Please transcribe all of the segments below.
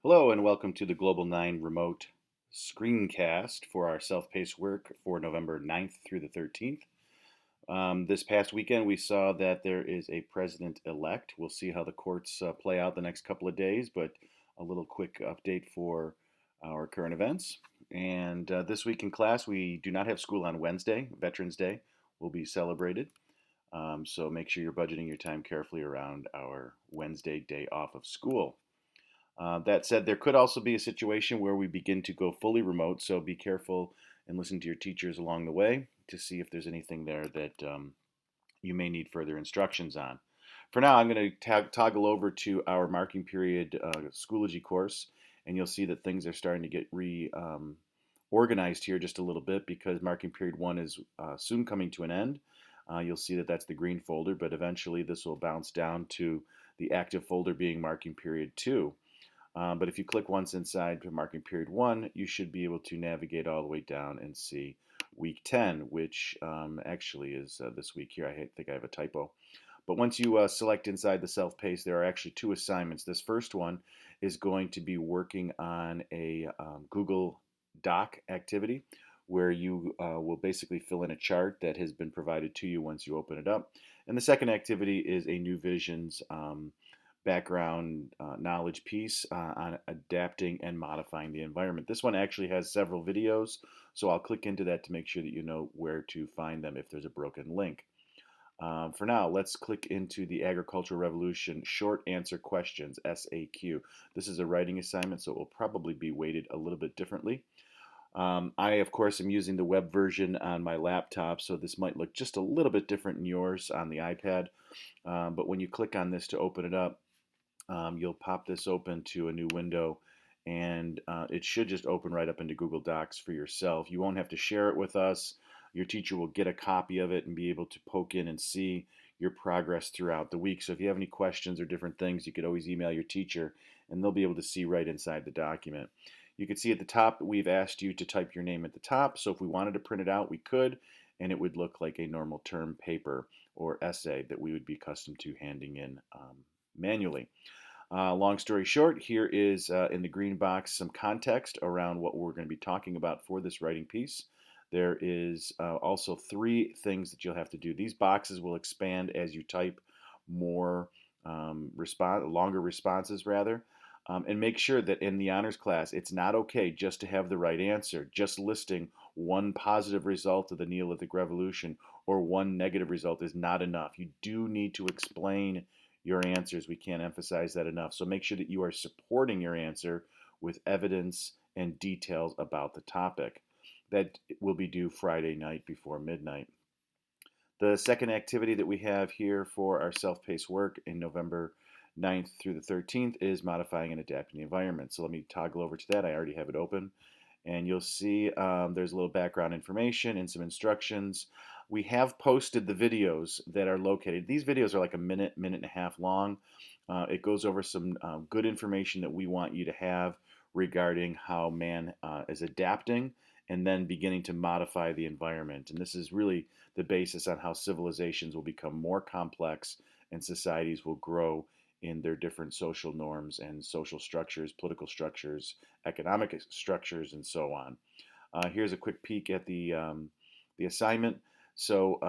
Hello and welcome to the Global 9 remote screencast for our self-paced work for November 9th through the 13th. This past weekend, we saw that there is a president-elect. We'll see how the courts play out the next couple of days, but a little quick update for our current events. And this week in class, we do not have school on Wednesday. Veterans Day will be celebrated. So make sure you're budgeting your time carefully around our Wednesday day off of school. That said, there could also be a situation where we begin to go fully remote, so be careful and listen to your teachers along the way to see if there's anything there that you may need further instructions on. For now, I'm going to toggle over to our marking period Schoology course, and you'll see that things are starting to get organized here just a little bit because marking period 1 is soon coming to an end. You'll see that that's the green folder, but eventually this will bounce down to the active folder being marking period 2. But if you click once inside to marking period 1, you should be able to navigate all the way down and see week 10, which actually is this week here. I think I have a typo. But once you select inside the self-paced, there are actually 2 assignments. This first one is going to be working on a Google Doc activity where you will basically fill in a chart that has been provided to you once you open it up. And the second activity is a New Visions background knowledge piece on adapting and modifying the environment. This one actually has several videos, so I'll click into that to make sure that you know where to find them if there's a broken link. For now, let's click into the Agricultural Revolution Short Answer Questions, SAQ. This is a writing assignment, so it will probably be weighted a little bit differently. I, of course, am using the web version on my laptop, so this might look just a little bit different in yours on the iPad. But when you click on this to open it up, you'll pop this open to a new window, and it should just open right up into Google Docs for yourself. You won't have to share it with us. Your teacher will get a copy of it and be able to poke in and see your progress throughout the week. So if you have any questions or different things, you could always email your teacher, and they'll be able to see right inside the document. You can see at the top, we've asked you to type your name at the top. So if we wanted to print it out, we could, and it would look like a normal term paper or essay that we would be accustomed to handing in manually. Long story short, here is in the green box some context around what we're going to be talking about for this writing piece. There is also 3 things that you'll have to do. These boxes will expand as you type more longer responses rather. And make sure that in the honors class, it's not okay just to have the right answer. Just listing one positive result of the Neolithic Revolution or one negative result is not enough. You do need to explain your answers. We can't emphasize that enough. So make sure that you are supporting your answer with evidence and details about the topic. That will be due Friday night before midnight. The second activity that we have here for our self-paced work in November 9th through the 13th is modifying and adapting the environment. So let me toggle over to that. I already have it open. And you'll see there's a little background information and some instructions. We have posted the videos that are located. These videos are like a minute, minute and a half long. It goes over some good information that we want you to have regarding how man is adapting and then beginning to modify the environment. And this is really the basis on how civilizations will become more complex and societies will grow in their different social norms and social structures, political structures, economic structures, and so on. Here's a quick peek at the assignment. So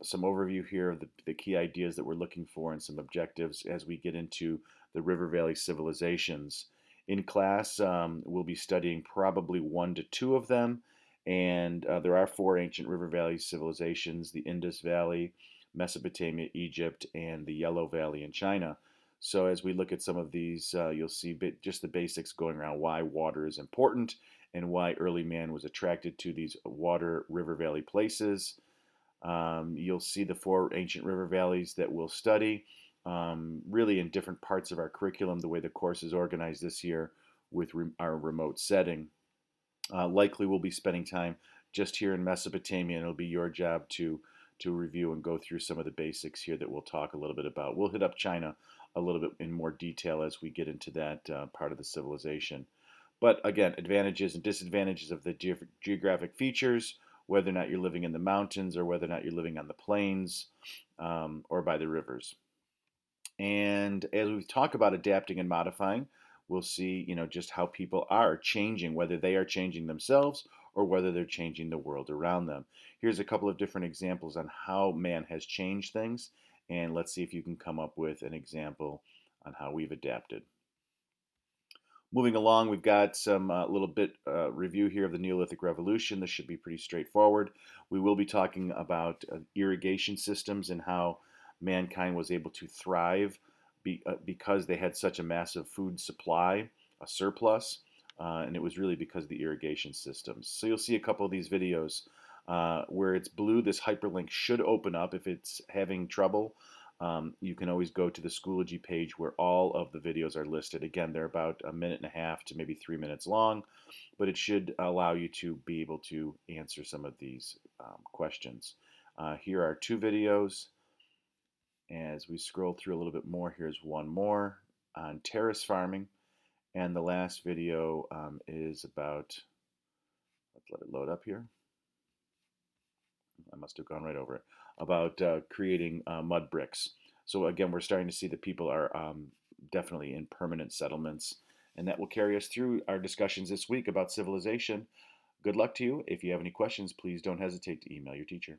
some overview here of the key ideas that we're looking for and some objectives as we get into the River Valley civilizations. In class, we'll be studying probably 1 to 2 of them, and there are 4 ancient River Valley civilizations: the Indus Valley, Mesopotamia, Egypt, and the Yellow Valley in China. So as we look at some of these, you'll see just the basics going around why water is important and why early man was attracted to these water river valley places. You'll see the 4 ancient river valleys that we'll study, really in different parts of our curriculum, the way the course is organized this year with our remote setting. Likely we'll be spending time just here in Mesopotamia, and it'll be your job to review and go through some of the basics here that we'll talk a little bit about. We'll hit up China a little bit in more detail as we get into that part of the civilization. But again, advantages and disadvantages of the geographic features, whether or not you're living in the mountains or whether or not you're living on the plains or by the rivers. And as we talk about adapting and modifying, we'll see, just how people are changing, whether they are changing themselves or whether they're changing the world around them. Here's a couple of different examples on how man has changed things, and let's see if you can come up with an example on how we've adapted. Moving along, we've got some little bit review here of the Neolithic Revolution. This should be pretty straightforward. We will be talking about irrigation systems and how mankind was able to thrive because they had such a massive food supply, a surplus, and it was really because of the irrigation systems. So you'll see a couple of these videos where it's blue. This hyperlink should open up. If it's having trouble, you can always go to the Schoology page where all of the videos are listed. Again, they're about a minute and a half to maybe 3 minutes long, but it should allow you to be able to answer some of these questions. Here are two videos. As we scroll through a little bit more, here's one more on terrace farming. And the last video is about, let's let it load up here. I must have gone right over it, about creating mud bricks. So again, we're starting to see that people are definitely in permanent settlements, and that will carry us through our discussions this week about civilization. Good luck to you. If you have any questions, please don't hesitate to email your teacher.